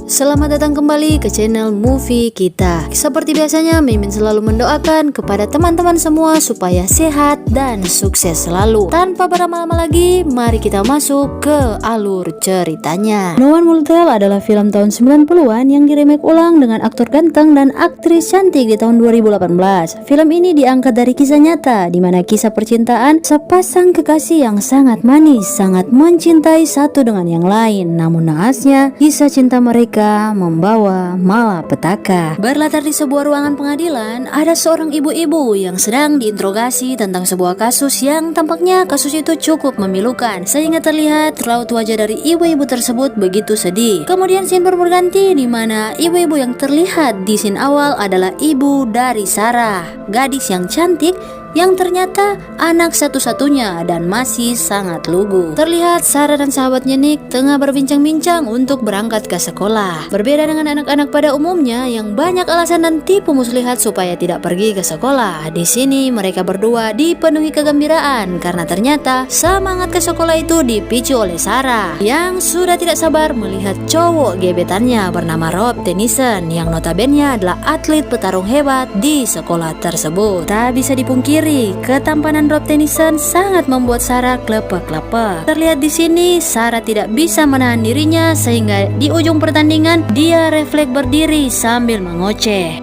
Selamat datang kembali ke channel Movie Kita. Seperti biasanya, Mimin selalu mendoakan kepada teman-teman semua supaya sehat dan sukses selalu. Tanpa berlama-lama lagi, mari kita masuk ke alur ceritanya. No One Will Tell adalah film tahun 90-an yang diremake ulang dengan aktor ganteng dan aktris cantik di tahun 2018. Film ini diangkat dari kisah nyata, di mana kisah percintaan sepasang kekasih yang sangat manis, sangat mencintai satu dengan yang lain. Namun naasnya, kisah cinta mereka membawa malapetaka. Berlatar di sebuah ruangan pengadilan, ada seorang ibu-ibu yang sedang diinterogasi tentang sebuah kasus yang tampaknya kasus itu cukup memilukan, sehingga terlihat raut wajah dari ibu-ibu tersebut begitu sedih. Kemudian scene berganti di mana ibu-ibu yang terlihat di scene awal adalah ibu dari Sarah, gadis yang cantik yang ternyata anak satu-satunya dan masih sangat lugu. Terlihat Sarah dan sahabatnya Nick tengah berbincang-bincang untuk berangkat ke sekolah. Berbeda dengan anak-anak pada umumnya yang banyak alasan dan tipu muslihat supaya tidak pergi ke sekolah. Di sini mereka berdua dipenuhi kegembiraan karena ternyata semangat ke sekolah itu dipicu oleh Sarah yang sudah tidak sabar melihat cowok gebetannya bernama Rob Tennyson yang notabene adalah atlet petarung hebat di sekolah tersebut. Tak bisa dipungkiri, ketampanan Rob Tennyson sangat membuat Sarah klepek-klepek. Terlihat di sini Sarah tidak bisa menahan dirinya sehingga di ujung pertandingan dia refleks berdiri sambil mengoceh.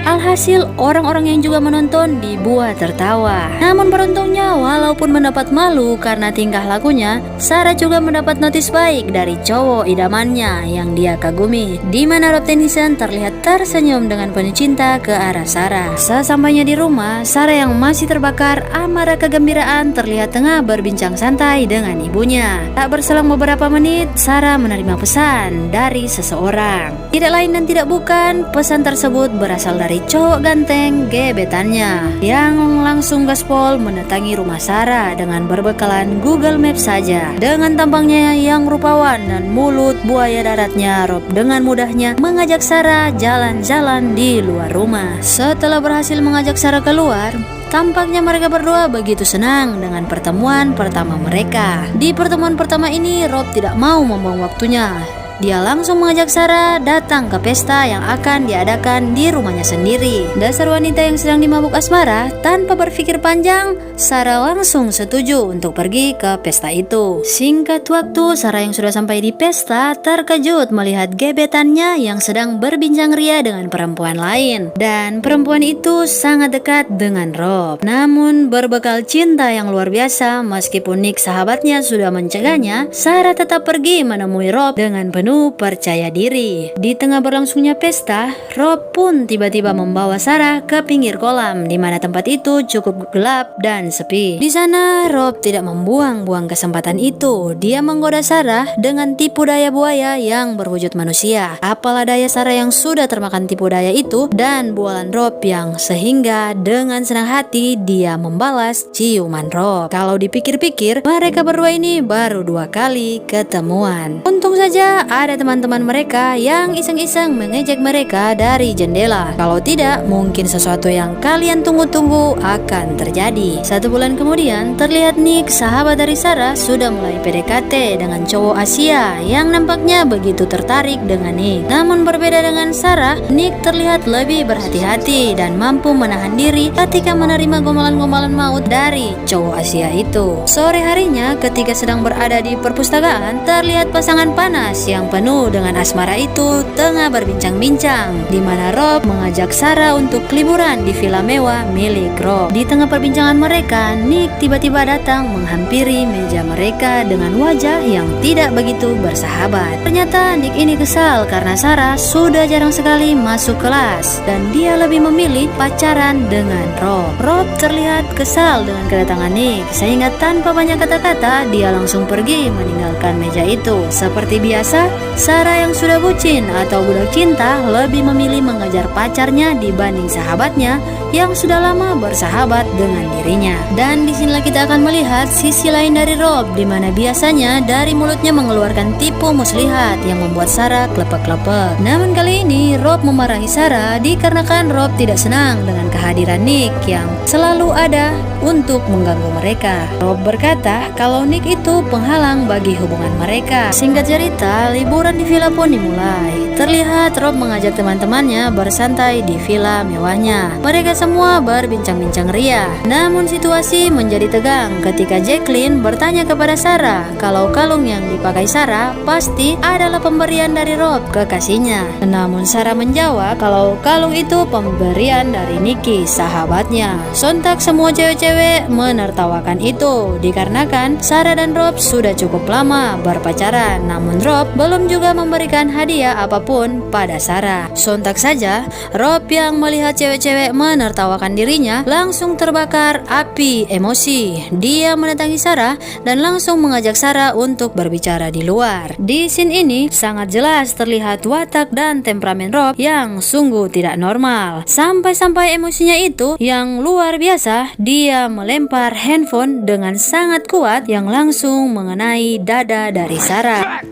Alhasil orang-orang yang juga menonton dibuat tertawa. Namun beruntungnya walaupun mendapat malu karena tingkah lakunya, Sarah juga mendapat notis baik dari cowok idamannya yang dia kagumi, di mana Rob Tennyson terlihat tersenyum dengan penuh cinta ke arah Sarah. Sesampainya di rumah, Sarah yang masih terbakar amarah kegembiraan terlihat tengah berbincang santai dengan ibunya. Tak berselang beberapa menit, Sarah menerima pesan dari seseorang. Tidak lain dan tidak bukan, pesan tersebut berasal dari cowok ganteng gebetannya yang langsung gaspol mendatangi rumah Sarah dengan berbekalan Google Maps saja. Dengan tampangnya yang rupawan dan mulut buaya daratnya, Rob dengan mudahnya mengajak Sarah jalan-jalan di luar rumah. Setelah berhasil mengajak Sarah keluar, tampaknya mereka berdua begitu senang dengan pertemuan pertama mereka. Di pertemuan pertama ini, Rob tidak mau membuang waktunya. Dia langsung mengajak Sarah datang ke pesta yang akan diadakan di rumahnya sendiri. Dasar wanita yang sedang dimabuk asmara, tanpa berpikir panjang, Sarah langsung setuju untuk pergi ke pesta itu. Singkat waktu, Sarah yang sudah sampai di pesta terkejut melihat gebetannya yang sedang berbincang ria dengan perempuan lain. Dan perempuan itu sangat dekat dengan Rob. Namun berbekal cinta yang luar biasa, meskipun Nick sahabatnya sudah mencegahnya, Sarah tetap pergi menemui Rob dengan penuh percaya diri. Di tengah berlangsungnya pesta, Rob pun tiba-tiba membawa Sarah ke pinggir kolam, di mana tempat itu cukup gelap dan sepi. Di sana, Rob tidak membuang-buang kesempatan itu. Dia menggoda Sarah dengan tipu daya buaya yang berwujud manusia. Apalah daya Sarah yang sudah termakan tipu daya itu dan bualan Rob yang sehingga dengan senang hati dia membalas ciuman Rob. Kalau dipikir-pikir, mereka berdua ini baru 2 kali ketemuan. Untung saja ada teman-teman mereka yang iseng-iseng mengejek mereka dari jendela. Kalau tidak, mungkin sesuatu yang kalian tunggu-tunggu akan terjadi. 1 bulan kemudian, terlihat Nick, sahabat dari Sarah, sudah mulai PDKT dengan cowok Asia yang nampaknya begitu tertarik dengan Nick. Namun berbeda dengan Sarah, Nick terlihat lebih berhati-hati dan mampu menahan diri ketika menerima gombalan-gombalan maut dari cowok Asia itu. Sore harinya, ketika sedang berada di perpustakaan, terlihat pasangan panas yang penuh dengan asmara itu tengah berbincang-bincang, di mana Rob mengajak Sarah untuk liburan di villa mewah milik Rob. Di tengah perbincangan mereka, Nick tiba-tiba datang menghampiri meja mereka dengan wajah yang tidak begitu bersahabat. Ternyata Nick ini kesal karena Sarah sudah jarang sekali masuk kelas dan dia lebih memilih pacaran dengan Rob. Rob terlihat kesal dengan kedatangan Nick sehingga tanpa banyak kata-kata dia langsung pergi meninggalkan meja itu. Seperti biasa, Sarah yang sudah bucin atau budak cinta lebih memilih mengejar pacarnya dibanding sahabatnya yang sudah lama bersahabat dengan dirinya. Dan disinilah kita akan melihat sisi lain dari Rob, di mana biasanya dari mulutnya mengeluarkan tipu muslihat yang membuat Sarah klepek-klepek. Namun kali ini Rob memarahi Sarah dikarenakan Rob tidak senang dengan kehadiran Nick yang selalu ada untuk mengganggu mereka. Rob berkata kalau Nick itu penghalang bagi hubungan mereka. Singkat cerita, wanita, liburan di villa pun dimulai. Terlihat Rob mengajak teman-temannya bersantai di villa mewahnya. Mereka semua berbincang-bincang ria. Namun situasi menjadi tegang ketika Jacqueline bertanya kepada Sarah kalau kalung yang dipakai Sarah pasti adalah pemberian dari Rob ke kasihnya. Namun Sarah menjawab kalau kalung itu pemberian dari Nicky, sahabatnya. Sontak semua cewek-cewek menertawakan itu dikarenakan Sarah dan Rob sudah cukup lama berpacaran, namun Rob belum juga memberikan hadiah apapun pada Sarah. Sontak saja Rob yang melihat cewek-cewek menertawakan dirinya langsung terbakar api emosi. Dia mendatangi Sarah dan langsung mengajak Sarah untuk berbicara di luar. Di scene ini sangat jelas terlihat watak dan temperamen Rob yang sungguh tidak normal. Sampai-sampai emosinya itu yang luar biasa, dia melempar handphone dengan sangat kuat yang langsung mengenai dada dari Sarah.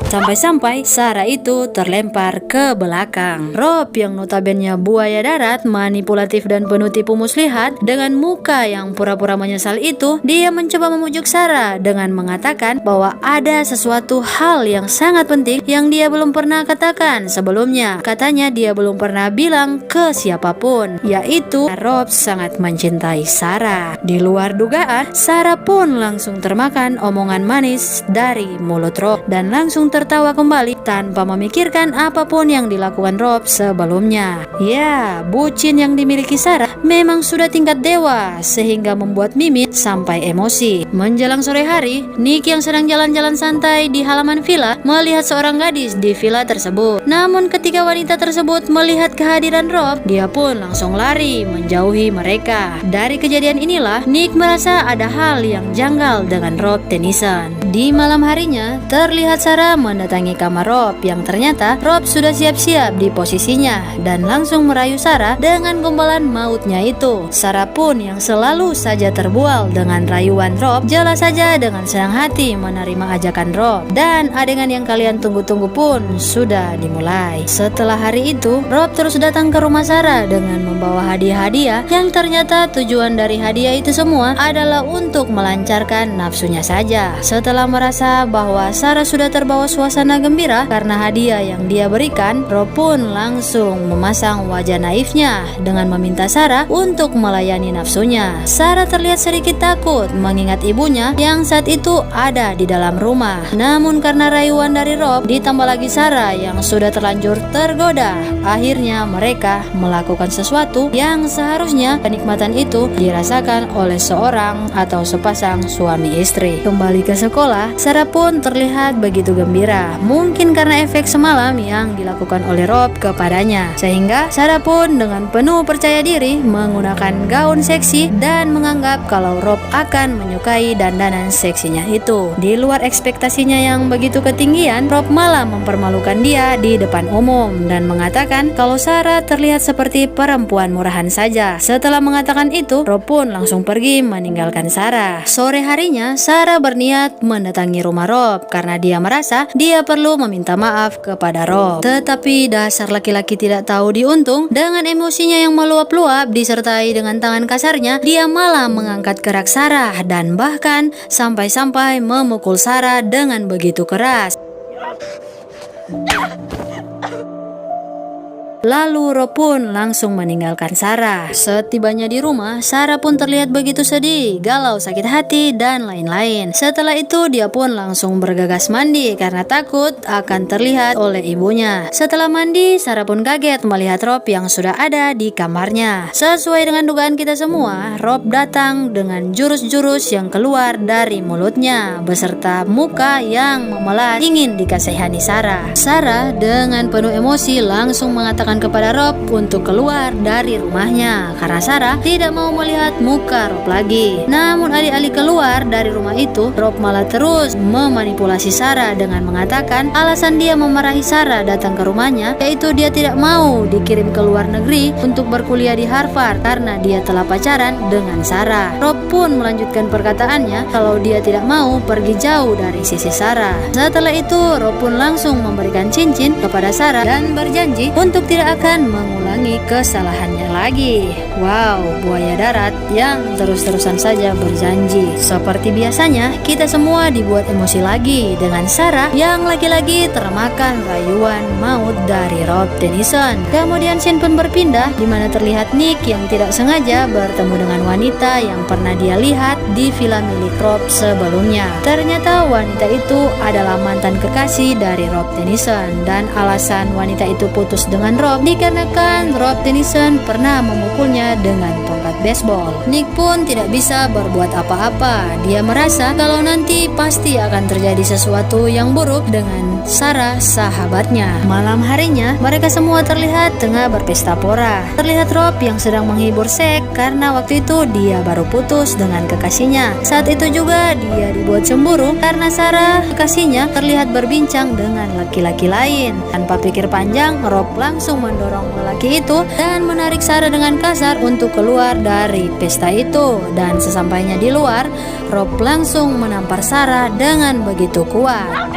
Sampai-sampai Sarah itu terlempar ke belakang. Rob yang notabene buaya darat, manipulatif dan penuh tipu muslihat, dengan muka yang pura-pura menyesal itu, dia mencoba memujuk Sarah dengan mengatakan bahwa ada sesuatu hal yang sangat penting yang dia belum pernah katakan sebelumnya. Katanya dia belum pernah bilang ke siapapun, yaitu Rob sangat mencintai Sarah. Di luar dugaan, Sarah pun langsung termakan omongan manis dari mulut Rob dan langsung tertawa kembali tanpa memikirkan apapun yang dilakukan Rob sebelumnya. Ya, bucin yang dimiliki Sarah memang sudah tingkat dewa sehingga membuat Mimit sampai emosi. Menjelang sore hari, Nick yang sedang jalan-jalan santai di halaman villa melihat seorang gadis di villa tersebut. Namun ketika wanita tersebut melihat kehadiran Rob, dia pun langsung lari menjauhi mereka. Dari kejadian inilah Nick merasa ada hal yang janggal dengan Rob Tennyson. Di malam harinya, terlihat Sarah mendatangi kamar Rob yang ternyata Rob sudah siap-siap di posisinya dan langsung merayu Sarah dengan gombalan mautnya itu. Sarah pun yang selalu saja terbual dengan rayuan Rob, jelas saja dengan senang hati menerima ajakan Rob. Dan adegan yang kalian tunggu-tunggu pun sudah dimulai. Setelah hari itu, Rob terus datang ke rumah Sarah dengan membawa hadiah-hadiah yang ternyata tujuan dari hadiah itu semua adalah untuk melancarkan nafsunya saja. Setelah merasa bahwa Sarah sudah terbawa suasana gembira karena hadiah yang dia berikan, Rob pun langsung memasang wajah naifnya dengan meminta Sarah untuk melayani nafsunya. Sarah terlihat sedikit takut mengingat ibunya yang saat itu ada di dalam rumah. Namun karena rayuan dari Rob ditambah lagi Sarah yang sudah terlanjur tergoda, akhirnya mereka melakukan sesuatu yang seharusnya kenikmatan itu dirasakan oleh seorang atau sepasang suami istri. Kembali ke sekolah, Sarah pun terlihat begitu gembira. Mungkin karena efek semalam yang dilakukan oleh Rob kepadanya, sehingga Sarah pun dengan penuh percaya diri menggunakan gaun seksi dan menganggap kalau Rob akan menyukai dandanan seksinya itu. Di luar ekspektasinya yang begitu ketinggian, Rob malah mempermalukan dia di depan umum dan mengatakan kalau Sarah terlihat seperti perempuan murahan saja. Setelah mengatakan itu, Rob pun langsung pergi meninggalkan Sarah. Sore harinya, Sarah berniat mendatangi rumah Rob karena dia merasa dia perlu meminta maaf kepada Rob. Tetapi dasar laki-laki tidak tahu diuntung, dengan emosinya yang meluap-luap disertai dengan tangan kasarnya, dia malah mengangkat kerak Sarah dan bahkan sampai-sampai memukul Sarah dengan begitu keras. Lalu Rob pun langsung meninggalkan Sarah. Setibanya di rumah, Sarah pun terlihat begitu sedih, galau, sakit hati, dan lain-lain. Setelah itu dia pun langsung bergegas mandi karena takut akan terlihat oleh ibunya. Setelah mandi, Sarah pun kaget melihat Rob yang sudah ada di kamarnya. Sesuai dengan dugaan kita semua, Rob datang dengan jurus-jurus yang keluar dari mulutnya beserta muka yang memelas ingin dikasihani Sarah. Sarah dengan penuh emosi langsung mengatakan kepada Rob untuk keluar dari rumahnya karena Sarah tidak mau melihat muka Rob lagi. Namun alih-alih keluar dari rumah itu, Rob malah terus memanipulasi Sarah dengan mengatakan alasan dia memarahi Sarah datang ke rumahnya yaitu dia tidak mau dikirim ke luar negeri untuk berkuliah di Harvard karena dia telah pacaran dengan Sarah. Rob pun melanjutkan perkataannya kalau dia tidak mau pergi jauh dari sisi Sarah. Setelah itu Rob pun langsung memberikan cincin kepada Sarah dan berjanji untuk tidak akan mengulangi kesalahannya lagi. Wow, buaya darat yang terus-terusan saja berjanji. Seperti biasanya, kita semua dibuat emosi lagi dengan Sarah yang lagi-lagi termakan rayuan maut dari Rob Tennyson. Kemudian scene pun berpindah di mana terlihat Nick yang tidak sengaja bertemu dengan wanita yang pernah dia lihat di villa milik Rob sebelumnya. Ternyata wanita itu adalah mantan kekasih dari Rob Tennyson, dan alasan wanita itu putus dengan Rob dikarenakan Rob Tennyson pernah memukulnya dengan tongkat baseball. Nick pun tidak bisa berbuat apa-apa. Dia merasa kalau nanti pasti akan terjadi sesuatu yang buruk dengan Sarah, sahabatnya. Malam harinya, mereka semua terlihat tengah berpesta pora. Terlihat Rob yang sedang menghibur Zack karena waktu itu dia baru putus dengan kekasihnya. Saat itu juga dia dibuat cemburu karena Sarah, kekasihnya, terlihat berbincang dengan laki-laki lain. Tanpa pikir panjang, Rob langsung mendorong lelaki itu dan menarik Sarah dengan kasar untuk keluar dari pesta itu. Dan sesampainya di luar, Rob langsung menampar Sarah dengan begitu kuat.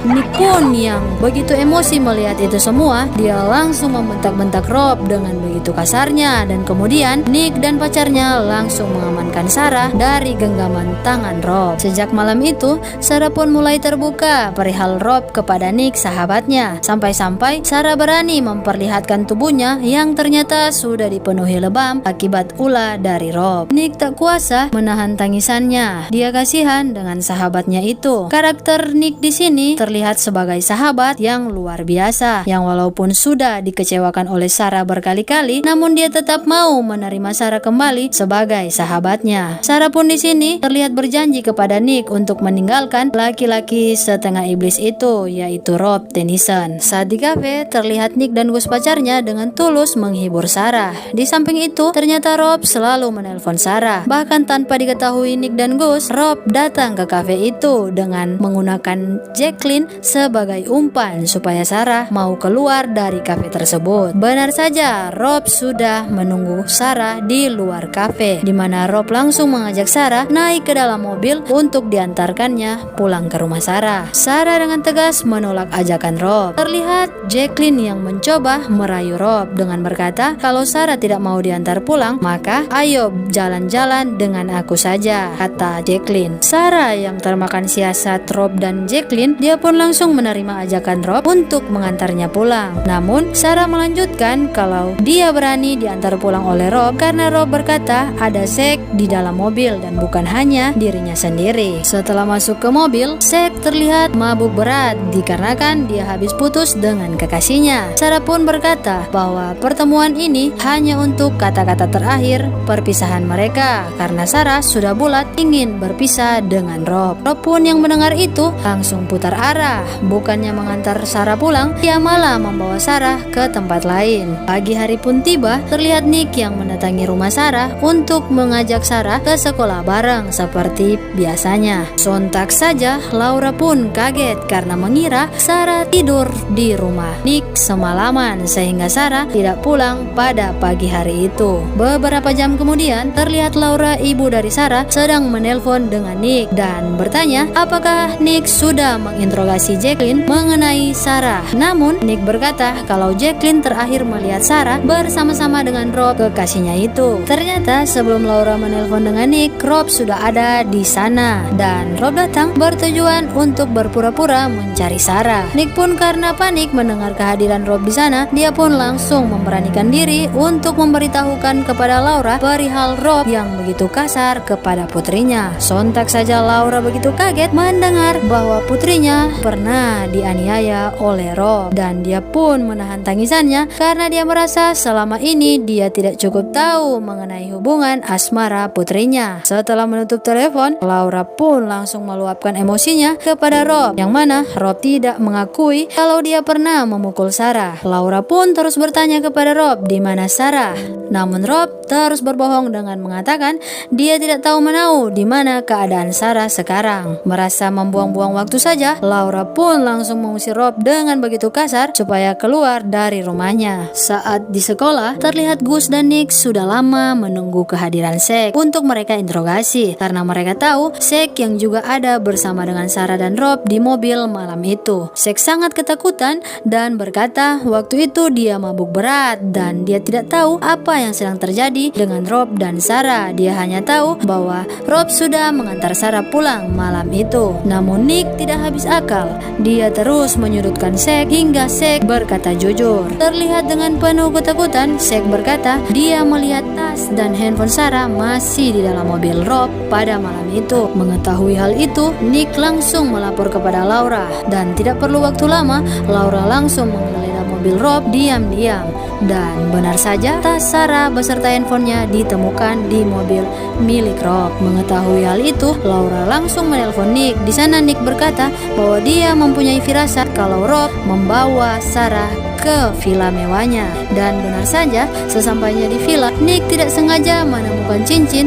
Nick pun yang begitu emosi melihat itu semua, dia langsung membentak-bentak Rob dengan begitu kasarnya, dan kemudian Nick dan pacarnya langsung mengamankan Sarah dari genggaman tangan Rob. Sejak malam itu, Sarah pun mulai terbuka perihal Rob kepada Nick, sahabatnya, sampai-sampai Sarah berani memperlihatkan tubuhnya yang ternyata sudah dipenuhi lebam akibat ulah dari Rob. Nick tak kuasa menahan tangisannya. Dia kasihan dengan sahabatnya itu. Karakter Nick di sini terlihat sebagai sahabat yang luar biasa, yang walaupun sudah dikecewakan oleh Sarah berkali-kali, namun dia tetap mau menerima Sarah kembali sebagai sahabatnya. Sarah pun di sini terlihat berjanji kepada Nick untuk meninggalkan laki-laki setengah iblis itu, yaitu Rob Tennyson. Saat di kafe, terlihat Nick dan Gus, pacarnya, dengan tulus menghibur Sarah. Di samping itu, ternyata Rob selalu menelpon Sarah. Bahkan tanpa diketahui Nick dan Gus, Rob datang ke kafe itu dengan menggunakan Jacqueline sebagai umpan supaya Sarah mau keluar dari kafe tersebut. Benar saja, Rob sudah menunggu Sarah di luar kafe, di mana Rob langsung mengajak Sarah naik ke dalam mobil untuk diantarkannya pulang ke rumah Sarah. Sarah dengan tegas menolak ajakan Rob. Terlihat Jacqueline yang mencoba merayu Rob dengan berkata kalau Sarah tidak mau diantar pulang, maka ayo jalan-jalan dengan aku saja, kata Jacqueline. Sarah yang termakan siasat Rob dan Jacqueline, dia pun langsung menerima ajakan Rob untuk mengantarnya pulang. Namun Sarah melanjutkan kalau dia berani diantar pulang oleh Rob karena Rob berkata ada Zack di dalam mobil dan bukan hanya dirinya sendiri. Setelah masuk ke mobil, Zack terlihat mabuk berat dikarenakan dia habis putus dengan kekasihnya. Sarah pun berkata bahwa pertemuan ini hanya untuk kata-kata terakhir perpisahan mereka karena Sarah sudah bulat ingin berpisah dengan Rob. Rob pun yang mendengar itu langsung putar arah. Bukannya mengantar Sarah pulang, dia malah membawa Sarah ke tempat lain. Pagi hari pun tiba, terlihat Nick yang mendatangi rumah Sarah untuk mengajak Sarah ke sekolah bareng seperti biasanya. Sontak saja Laura pun kaget karena mengira Sarah tidur di rumah Nick semalaman sehingga Sarah tidak pulang pada pagi hari itu. Beberapa jam kemudian, terlihat Laura, ibu dari Sarah, sedang menelpon dengan Nick dan bertanya apakah Nick sudah menginterogasi Jacqueline mengenai Sarah. Namun Nick berkata kalau Jacqueline terakhir melihat Sarah bersama-sama dengan Rob, kekasihnya itu. Ternyata sebelum Laura menelpon dengan Nick, Rob sudah ada di sana dan Rob datang bertujuan untuk berpura-pura mencari Sarah. Nick pun karena panik mendengar kehadiran Rob di sana, dia pun langsung memberanikan diri untuk memberitahukan kepada Laura perihal Rob yang begitu kasar kepada putrinya. Sontak saja Laura begitu kaget mendengar bahwa putrinya pernah dianiaya oleh Rob dan dia pun menahan tangisannya karena dia merasa selama ini dia tidak cukup tahu mengenai hubungan asmara putrinya. Setelah menutup telepon, Laura pun langsung meluapkan emosinya kepada Rob, yang mana Rob tidak mengakui kalau dia pernah memukul Sarah. Laura pun terus bertanya kepada Rob di mana Sarah. Namun Rob terus berbohong dengan mengatakan dia tidak tahu menau di mana keadaan Sarah sekarang. Merasa membuang-buang waktu saja, Laura Laura pun langsung mengusir Rob dengan begitu kasar supaya keluar dari rumahnya. Saat di sekolah, terlihat Gus dan Nick sudah lama menunggu kehadiran Zack untuk mereka interogasi karena mereka tahu Zack yang juga ada bersama dengan Sarah dan Rob di mobil malam itu. Zack sangat ketakutan dan berkata waktu itu dia mabuk berat dan dia tidak tahu apa yang sedang terjadi dengan Rob dan Sarah. Dia hanya tahu bahwa Rob sudah mengantar Sarah pulang malam itu. Namun Nick tidak habis akal. Dia terus menyudutkan Zack hingga Zack berkata jujur. Terlihat dengan penuh ketakutan, Zack berkata dia melihat tas dan handphone Sarah masih di dalam mobil Rob pada malam itu. Mengetahui hal itu, Nick langsung melapor kepada Laura dan tidak perlu waktu lama, Laura langsung menggeledah mobil Rob diam-diam. Dan benar saja, tas Sarah beserta handphonenya ditemukan di mobil milik Rob. Mengetahui hal itu, Laura langsung menelpon Nick. Di sana Nick berkata bahwa dia mempunyai firasat kalau Rob membawa Sarah ke villa mewahnya. Dan benar saja, sesampainya di villa, Nick tidak sengaja menemukan cincin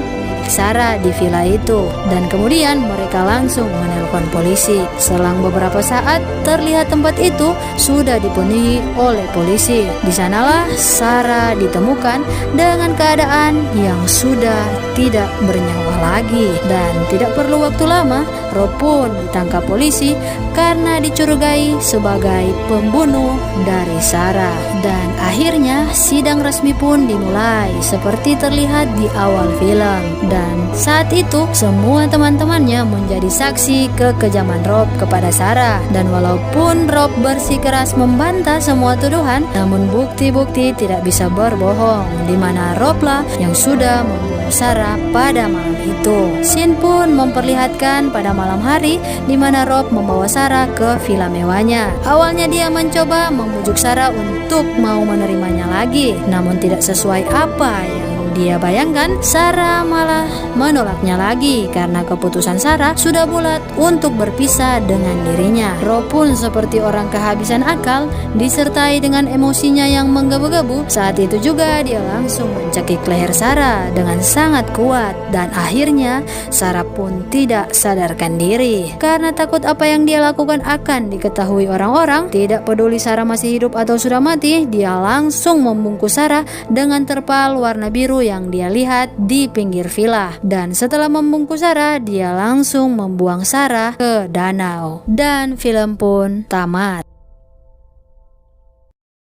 Sarah di villa itu dan kemudian mereka langsung menelpon polisi. Selang beberapa saat terlihat tempat itu sudah dipenuhi oleh polisi. Di sanalah Sarah ditemukan dengan keadaan yang sudah tidak bernyawa lagi dan tidak perlu waktu lama Rob pun ditangkap polisi karena dicurigai sebagai pembunuh dari Sarah. Dan akhirnya sidang resmi pun dimulai seperti terlihat di awal film. Dan saat itu semua teman-temannya menjadi saksi kekejaman Rob kepada Sarah. Dan walaupun Rob bersikeras membantah semua tuduhan, namun bukti-bukti tidak bisa berbohong, di mana Rob lah yang sudah membunuh Sarah pada malam itu. Scene pun memperlihatkan pada malam hari di mana Rob membawa Sarah ke villa mewahnya. Awalnya dia mencoba membujuk Sarah untuk mau menerimanya lagi, namun tidak sesuai apa yang dia bayangkan. Sarah malah menolaknya lagi karena keputusan Sarah sudah bulat untuk berpisah dengan dirinya. Rob pun seperti orang kehabisan akal disertai dengan emosinya yang menggebu-gebu. Saat itu juga dia langsung mencekik leher Sarah dengan sangat kuat dan akhirnya Sarah pun tidak sadarkan diri. Karena takut apa yang dia lakukan akan diketahui orang-orang, tidak peduli Sarah masih hidup atau sudah mati, dia langsung membungkus Sarah dengan terpal warna biru yang dia lihat di pinggir villa. Dan setelah membungkus Sarah, dia langsung membuang Sarah ke danau. Dan film pun tamat.